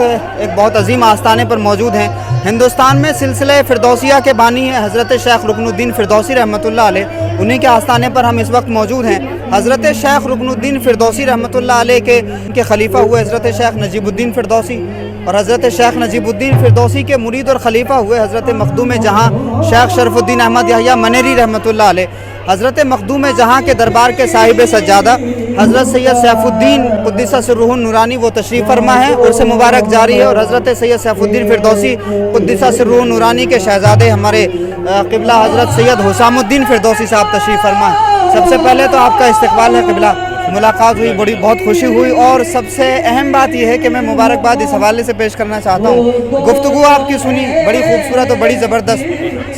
ایک بہت عظیم آستانے پر موجود ہیں۔ ہندوستان میں سلسلہ فردوسیہ کے بانی ہیں حضرت شیخ رکن الدین فردوسی رحمۃ اللہ علیہ، انہی کے آستانے پر ہم اس وقت موجود ہیں۔ حضرت شیخ رکن الدین فردوسی رحمۃ اللہ علیہ کے خلیفہ ہوئے حضرت شیخ نجیب الدین فردوسی، اور حضرت شیخ نجیب الدین فردوسی کے مرید اور خلیفہ ہوئے حضرت مخدوم جہاں شیخ شرف الدین احمد یحییٰ منیری رحمۃ اللہ علیہ۔ حضرت مخدوم جہاں کے دربار کے صاحب سجادہ حضرت سید سیف الدین قدس سرہ النورانی وہ تشریف فرما ہے، عرس مبارک جاری ہے، اور حضرت سید سیف الدین فردوسی قدس سرہ النورانی کے شہزادے ہمارے قبلہ حضرت سید حسام الدین فردوسی صاحب تشریف فرما ہے۔ سب سے پہلے تو آپ کا استقبال ہے قبلہ، ملاقات ہوئی، بہت خوشی ہوئی، اور سب سے اہم بات یہ ہے کہ میں مبارکباد اس حوالے سے پیش کرنا چاہتا ہوں۔ گفتگو آپ کی سنی، بڑی خوبصورت اور بڑی زبردست،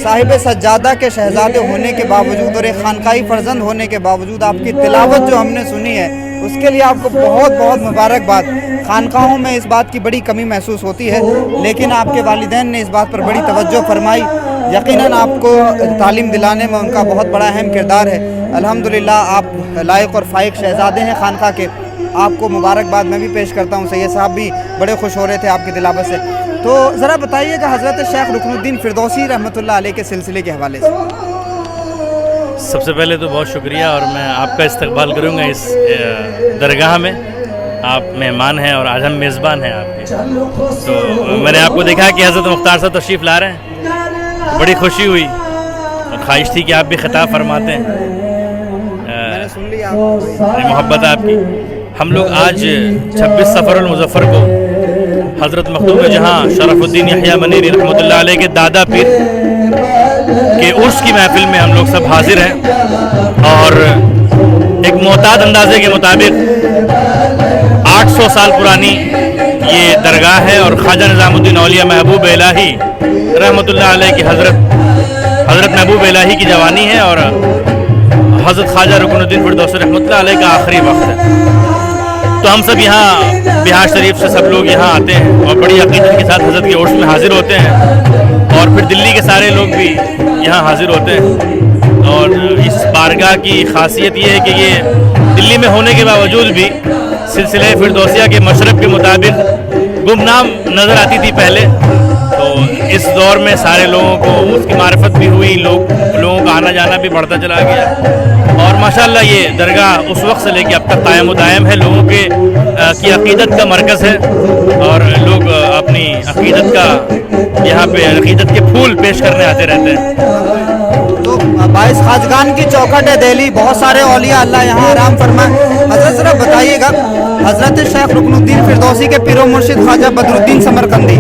صاحب سجادہ کے شہزادے ہونے کے باوجود اور ایک خانقاہی فرزند ہونے کے باوجود آپ کی تلاوت جو ہم نے سنی ہے اس کے لیے آپ کو بہت بہت مبارکباد۔ خانقاہوں میں اس بات کی بڑی کمی محسوس ہوتی ہے، لیکن آپ کے والدین نے اس بات پر بڑی توجہ فرمائی۔ یقیناً آپ کو تعلیم دلانے میں ان کا بہت بڑا اہم کردار ہے۔ الحمدللہ آپ لائق اور فائق شہزادے ہیں خانقاہ کے، آپ کو مبارکباد میں بھی پیش کرتا ہوں۔ سید صاحب بھی بڑے خوش ہو رہے تھے آپ کی تلاوت سے، تو ذرا بتائیے کہ حضرت شیخ رکن الدین فردوسی رحمۃ اللہ علیہ کے سلسلے کے حوالے سے۔ سب سے پہلے تو بہت شکریہ، اور میں آپ کا استقبال کروں گا اس درگاہ میں۔ آپ مہمان ہیں اور آج ہم میزبان ہیں آپ کے، تو میں نے آپ کو دیکھا کہ حضرت مختار صاحب تشریف لا رہے ہیں، بڑی خوشی ہوئی اور خواہش تھی کہ آپ بھی خطاب فرماتے ہیں۔ محبت آپ کی۔ ہم لوگ آج 26 صفر المظفر کو حضرت مخدوم جہاں شرف الدین یحییٰ منیری رحمۃ اللہ علیہ کے دادا پیر کے عرس کی محفل میں ہم لوگ سب حاضر ہیں، اور ایک معتاد اندازے کے مطابق 800 سال پرانی یہ درگاہ ہے، اور خواجہ نظام الدین اولیاء محبوب الہی رحمۃ اللہ علیہ کی حضرت محبوب الہی کی جوانی ہے، اور حضرت خواجہ رکن الدین فردوسی رحمۃ اللہ علیہ کا آخری وقت ہے۔ تو ہم سب یہاں بہار شریف سے سب لوگ یہاں آتے ہیں اور بڑی عقیدت کے ساتھ حضرت کے عرس میں حاضر ہوتے ہیں، اور پھر دلی کے سارے لوگ بھی یہاں حاضر ہوتے ہیں۔ اور اس بارگاہ کی خاصیت یہ ہے کہ یہ دلی میں ہونے کے باوجود بھی سلسلہ فردوسیہ کے مشرب کے مطابق گمنام نظر آتی تھی پہلے، تو اس دور میں سارے لوگوں کو اس کی معرفت بھی ہوئی، لوگوں کا آنا جانا بھی بڑھتا چلا گیا، اور ماشاءاللہ یہ درگاہ اس وقت سے لے کے اب تک قائم و دائم ہے، لوگوں کی عقیدت کا مرکز ہے، اور لوگ اپنی عقیدت کا یہاں پہ عقیدت کے پھول پیش کرنے آتے رہتے ہیں۔ تو 22 خواجگان کی چوکھٹ ہے دہلی، بہت سارے اولیاء اللہ یہاں آرام فرمائے۔ حضرت ذرا بتائیے گا، حضرت شیخ رکن الدین فردوسی کے پیر و مرشد خواجہ بدر الدین سمرقندی،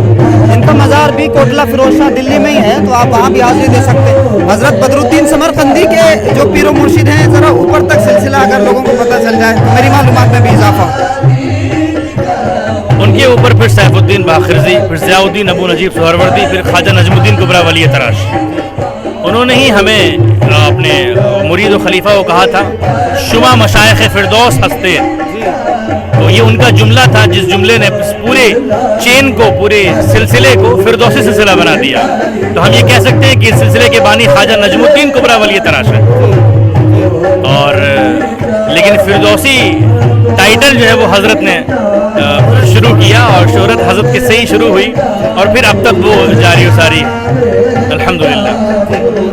ان کا مزار بھی کوٹلہ فیروز شاہ دلی میں ہی ہے، تو آپ وہاں بھی حاضری دے سکتے ہیں۔ حضرت بدر الدین سمرقندی کے جو پیر و مرشد ہیں، ذرا اوپر تک سلسلہ اگر لوگوں کو پتہ چل جائے تو میری معلومات میں بھی اضافہ ہو۔ ان کے اوپر پھر سیف الدین باخرزی، پھر ضیاء الدین ابو نجیب سہروردی، پھر خواجہ نجم الدین کبریٰ ولی تراش، انہوں نے ہی ہمیں اپنے مرید و خلیفہ کو کہا تھا شما مشائخ فردوس ہستے، تو یہ ان کا جملہ تھا جس جملے نے پورے چین کو، پورے سلسلے کو فردوسی سلسلہ بنا دیا۔ تو ہم یہ کہہ سکتے ہیں کہ اس سلسلے کے بانی خواجہ نجم الدین کبریٰ ولی تراش ہے، اور لیکن فردوسی ٹائٹل جو ہے وہ حضرت نے شروع کیا، اور شہرت حضرت کے سے ہی شروع ہوئی، اور پھر اب تک وہ جاری و ساری الحمدللہ۔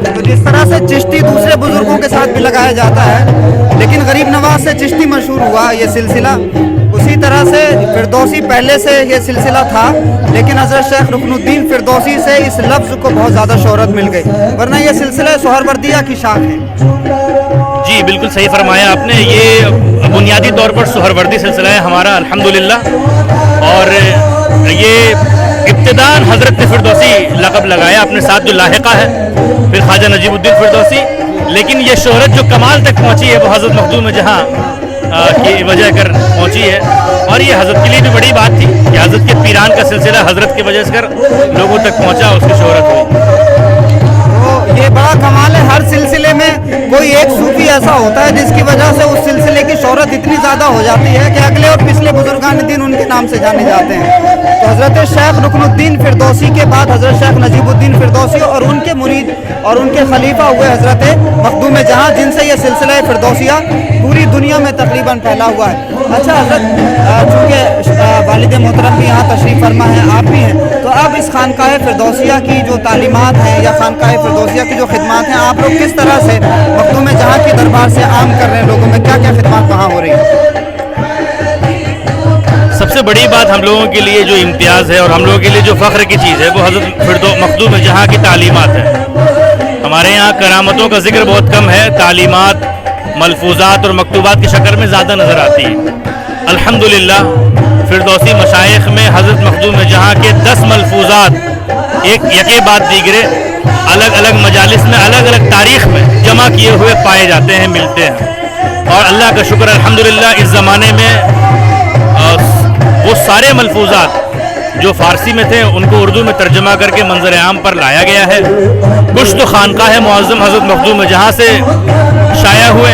تو جس طرح سے چشتی دوسرے بزرگوں کے ساتھ بھی لگایا جاتا ہے، لیکن غریب نواز سے چشتی مشہور ہوا یہ سلسلہ، اسی طرح سے فردوسی پہلے سے یہ سلسلہ تھا، لیکن حضرت شیخ رکن الدین فردوسی سے اس لفظ کو بہت زیادہ شہرت مل گئی، ورنہ یہ سلسلہ سہروردیہ کی شاخ ہے۔ جی بالکل صحیح فرمایا آپ نے، یہ بنیادی طور پر سہروردی سلسلہ ہے ہمارا الحمدللہ، اور یہ ابتداءً حضرت نے فردوسی لقب لگایا، اپنے ساتھ جو لاحقہ ہے، پھر خواجہ نجیب الدین فردوسی، لیکن یہ شہرت جو کمال تک پہنچی ہے وہ حضرت مخدوم جہاں کی وجہ کر پہنچی ہے، اور یہ حضرت کے لیے بھی بڑی بات تھی کہ حضرت کے پیران کا سلسلہ حضرت کی وجہ سے کر لوگوں تک پہنچا، اس کی شہرت ہوئی۔ یہ بڑا کمال ہے، ہر سلسلے میں کوئی ایک صوفی ایسا ہوتا ہے جس کی وجہ سے اس سلسلے کی شہرت اتنی زیادہ ہو جاتی ہے کہ اگلے اور پچھلے بزرگان دین ان کے نام سے جانے جاتے ہیں۔ تو حضرت شیخ رکن الدین فردوسی کے بعد حضرت شیخ نجیب الدین فردوسی اور ان کے مرید اور ان کے خلیفہ ہوئے حضرت مخدوم جہاں، جن سے یہ سلسلہ فردوسیہ پوری دنیا میں تقریباً پھیلا ہوا ہے۔ اچھا حضرت، چونکہ والد محترم بھی یہاں تشریف فرما ہیں، آپ بھی ہیں، تو اب اس خانقاہ فردوسیہ کی جو تعلیمات ہیں یا خانقاہ فردوسیہ کی جو خدمات ہیں، آپ لوگ کس طرح سے مخدوم جہاں کے دربار سے عام کر رہے ہیں؟ لوگوں میں کیا کیا خدمات وہاں ہو رہی ہیں؟ سب سے بڑی بات ہم لوگوں کے لیے جو امتیاز ہے اور ہم لوگوں کے لیے جو فخر کی چیز ہے وہ حضرت مخدوم جہاں کی تعلیمات ہے۔ ہمارے یہاں کرامتوں کا ذکر بہت کم ہے، تعلیمات ملفوظات اور مکتوبات کی شکل میں زیادہ نظر آتی ہے۔ الحمدللہ فردوسی مشائخ میں حضرت مخدوم جہاں کے 10 ملفوظات ایک یکے بعد دیگرے الگ الگ مجالس میں الگ الگ تاریخ میں جمع کیے ہوئے پائے جاتے ہیں، ملتے ہیں، اور اللہ کا شکر الحمدللہ اس زمانے میں وہ سارے ملفوظات جو فارسی میں تھے ان کو اردو میں ترجمہ کر کے منظر عام پر لایا گیا ہے۔ کچھ تو خانقاہ معظم حضرت مخدوم جہاں سے شائع ہوئے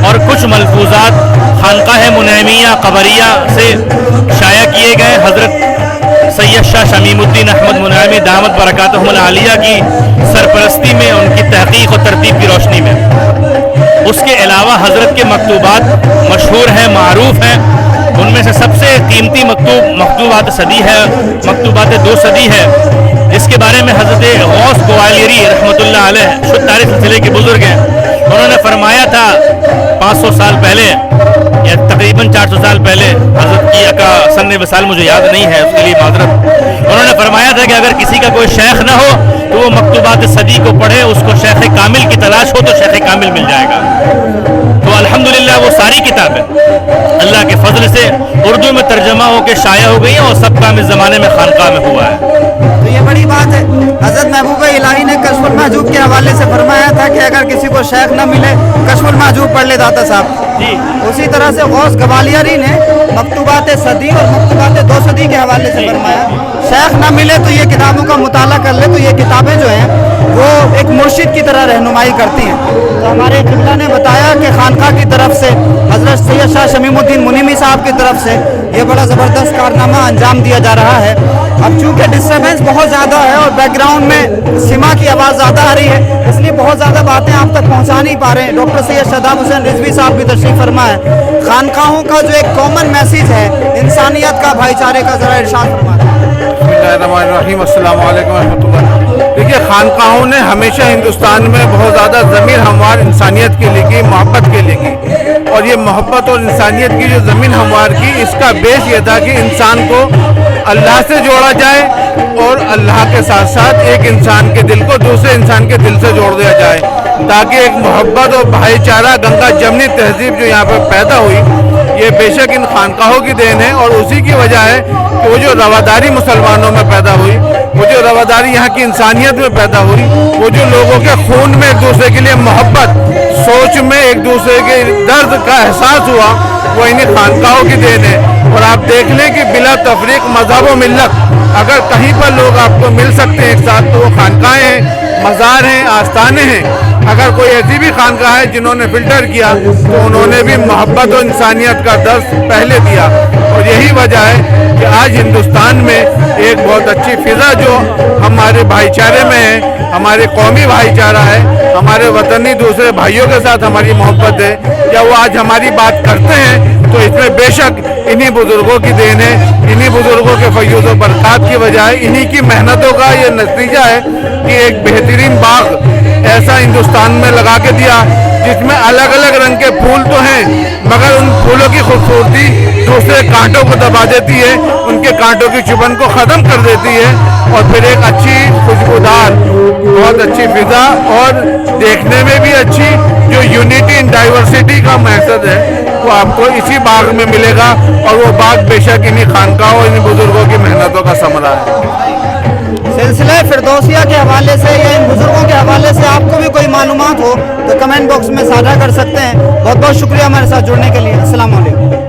اور کچھ ملفوظات خانقاہ منعمیہ قبریہ سے شائع کیے گئے، حضرت سید شاہ شمیم الدین احمد منعمی دامت برکاتہم العالیہ کی سرپرستی میں، ان کی تحقیق اور ترتیب کی روشنی میں۔ اس کے علاوہ حضرت کے مکتوبات مشہور ہیں، معروف ہیں، ان میں سے سب سے قیمتی مکتوب مکتوبات صدی ہے، مکتوبات 2 صدی ہے، جس کے بارے میں حضرت غوث گوالیری رحمۃ اللہ علیہ شد تاریخ سلسلے کے بزرگ ہیں، انہوں نے فرمایا تھا 500 سال پہلے یا تقریباً 400 سال پہلے، حضرت کی سن وصال مجھے یاد نہیں ہے، اس کے لیے معذرت، انہوں نے فرمایا تھا کہ اگر کسی کا کوئی شیخ نہ ہو تو وہ مکتوبات صدی کو پڑھے، اس کو شیخ کامل کی تلاش ہو تو شیخ کامل مل جائے گا۔ تو الحمدللہ وہ ساری کتابیں اللہ کے فضل سے اردو میں ترجمہ ہو کے شائع ہو گئی ہیں اور سب کام اس زمانے میں خانقاہ میں ہوا ہے۔ تو یہ بڑی بات ہے۔ حضرت محبوب الہی نے کشف المحجوب کے حوالے سے فرمایا تھا کہ اگر کسی کو شیخ نہ ملے کشف المحجوب پڑھ لے داتا صاحب جی، اسی طرح سے غوث گوالیری نے مکتوبات صدی اور مکتوبات 2 صدی کے حوالے سے فرمایا شیخ نہ ملے تو یہ کتابوں کا مطالعہ کر لے، تو یہ کتابیں جو ہیں وہ ایک مرشد کی طرح رہنمائی کرتی ہیں۔ تو ہمارے قبلہ نے بتایا کہ خانقاہ کی طرف سے حضرت سید شاہ شمیم الدین منیمی صاحب کی طرف سے یہ بڑا زبردست کارنامہ انجام دیا جا رہا ہے۔ اب چونکہ ڈسٹربنس بہت زیادہ ہے اور بیک گراؤنڈ میں سما کی آواز زیادہ آ رہی ہے، اس لیے بہت زیادہ باتیں آپ تک پہنچا نہیں پا رہے ہیں۔ ڈاکٹر سید شاداب حسین رضوی صاحب بھی تشریف فرما ہے۔ خانقاہوں کا جو ایک کامن میسیج ہے انسانیت کا، بھائی چارے کا، ذرا ارشاد فرما دیں۔ بسم اللہ الرحمن الرحیم، السلام علیکم ورحمۃ اللہ۔ دیکھیے، خانقاہوں نے ہمیشہ ہندوستان میں بہت زیادہ ضمیر ہموار انسانیت کے لیے کی، محبت کے لیے کی، اور یہ محبت اور انسانیت کی جو زمین ہموار کی، اس کا بیس یہ تھا کہ انسان کو اللہ سے جوڑا جائے اور اللہ کے ساتھ ساتھ ایک انسان کے دل کو دوسرے انسان کے دل سے جوڑ دیا جائے، تاکہ ایک محبت اور بھائی چارہ گنگا جمنی تہذیب جو یہاں پہ پیدا ہوئی، یہ بے شک ان خانقاہوں کی دین ہے، اور اسی کی وجہ ہے کہ وہ جو رواداری مسلمانوں میں پیدا ہوئی، وہ جو رواداری یہاں کی انسانیت میں پیدا ہوئی، وہ جو لوگوں کے خون میں ایک دوسرے کے لیے محبت، سوچ میں ایک دوسرے کے درد کا احساس ہوا، وہ انہیں خانقاہوں کی دین ہے۔ اور آپ دیکھ لیں کہ بلا تفریق مذہب و ملت اگر کہیں پر لوگ آپ کو مل سکتے ہیں ایک ساتھ، تو وہ خانقاہیں ہیں، مزار ہیں، آستانے ہیں۔ اگر کوئی ایسی بھی خانقاہ ہے جنہوں نے فلٹر کیا تو انہوں نے بھی محبت و انسانیت کا درس پہلے دیا، اور یہی وجہ ہے کہ آج ہندوستان میں ایک بہت اچھی فضا جو ہمارے بھائی چارے میں ہے، ہمارے قومی بھائی چارہ ہے، ہمارے وطنی دوسرے بھائیوں کے ساتھ ہماری محبت ہے، یا وہ آج ہماری بات کرتے ہیں تو اس میں بے شک انہی بزرگوں کی دین ہے، انہی بزرگوں کے فیوز و برکات کی وجہ ہے، انہی کی محنتوں کا یہ نتیجہ ہے کہ ایک بہترین باغ ایسا ہندوستان میں لگا کے دیا جس میں الگ الگ رنگ کے پھول تو ہیں، مگر ان پھولوں کی خوبصورتی دوسرے کانٹوں کو دبا دیتی ہے، ان کے کانٹوں کی چبھن کو ختم کر دیتی ہے، اور پھر ایک اچھی خوشبودار بہت اچھی فضا اور دیکھنے میں بھی اچھی جو یونٹی ان ڈائیورسٹی کا محسوس ہے، وہ آپ کو اسی باغ میں ملے گا، اور وہ باغ بے شک انہی خانقاہوں انہی بزرگوں کی محنتوں کا ثمرہ ہے۔ سلسلہ فردوسیہ کے حوالے سے یا ان بزرگوں کے حوالے سے آپ کو بھی کوئی معلومات ہو تو کمنٹ باکس میں ساجھا کر سکتے ہیں۔ بہت بہت شکریہ ہمارے ساتھ جڑنے کے لیے۔ السلام علیکم۔